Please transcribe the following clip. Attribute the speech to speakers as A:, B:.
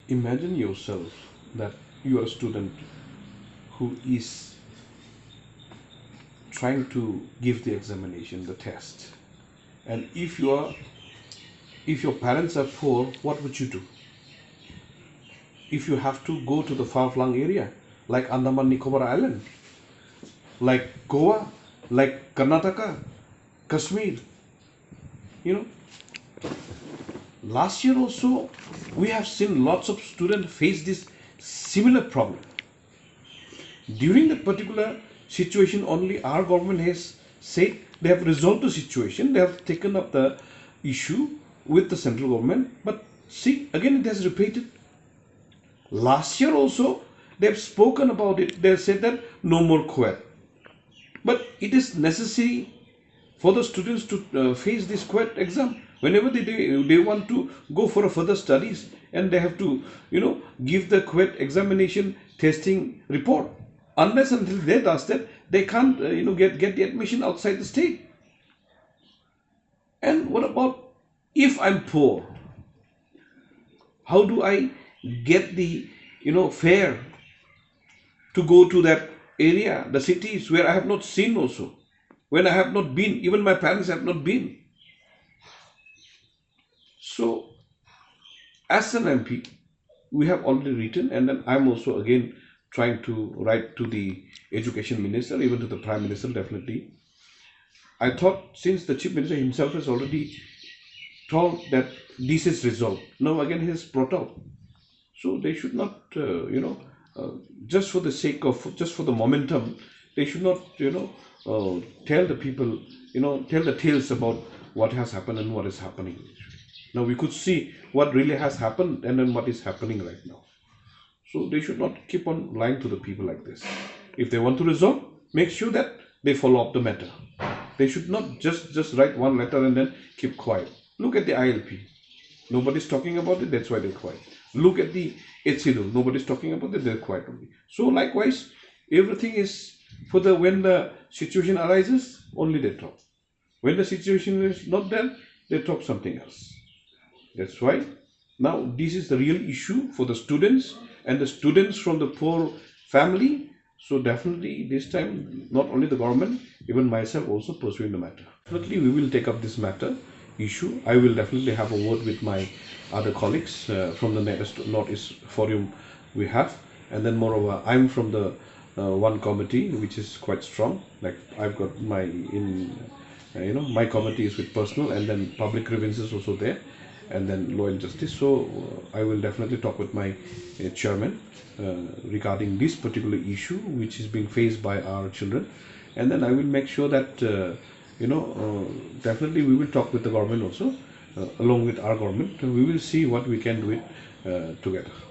A: Imagine yourself that you are a student who is trying to give the examination, the test, and if your parents are poor, what would you do? If you have to go to the far-flung area like Andaman Nicobar Island, like Goa, like Karnataka, Kashmir, you know, last year also we have seen lots of students face this similar problem. During that particular situation, only our government has said they have resolved the situation, they have taken up the issue with the central government. But see, again it has repeated. Last year also they have spoken about it. They have said that no more Cuet. But it is necessary for the students to face this Cuet exam whenever they want to go for a further studies, and they have to give the Cuet examination testing report. Unless until they does that, they can't get the admission outside the state. And what about if I'm poor? How do I get the fare to go to that area, the cities where I have not seen also, when I have not been, even my parents have not been? So as an MP, we have already written, and then I'm also again trying to write to the education minister, even to the prime minister. Definitely, I thought since the chief minister himself has already told that this is resolved, now again he has brought out. So they should not, just for the sake of, just for the momentum, they should not, tell the people, tell the tales about what has happened and what is happening. Now we could see what really has happened and then what is happening right now. So they should not keep on lying to the people like this. If they want to resolve, make sure that they follow up the matter. They should not just write one letter and then keep quiet. Look at the ILP. Nobody's talking about it, that's why they're quiet. Look at the HCD. Nobody's talking about it, they're quiet only. So likewise, everything is for when the situation arises, only they talk. When the situation is not there, they talk something else. That's why now this is the real issue for the students, and the students from the poor family. So definitely this time, not only the government, even myself also pursuing the matter. Definitely we will take up this matter issue. I will definitely have a word with my other colleagues from the Northeast Forum we have, and then moreover I'm from the one committee which is quite strong. Like I've got my my committee is with personal, and then public grievances also there, and then law and justice. So I will definitely talk with my chairman regarding this particular issue which is being faced by our children, and then I will make sure that definitely we will talk with the government also, along with our government, and we will see what we can do it together.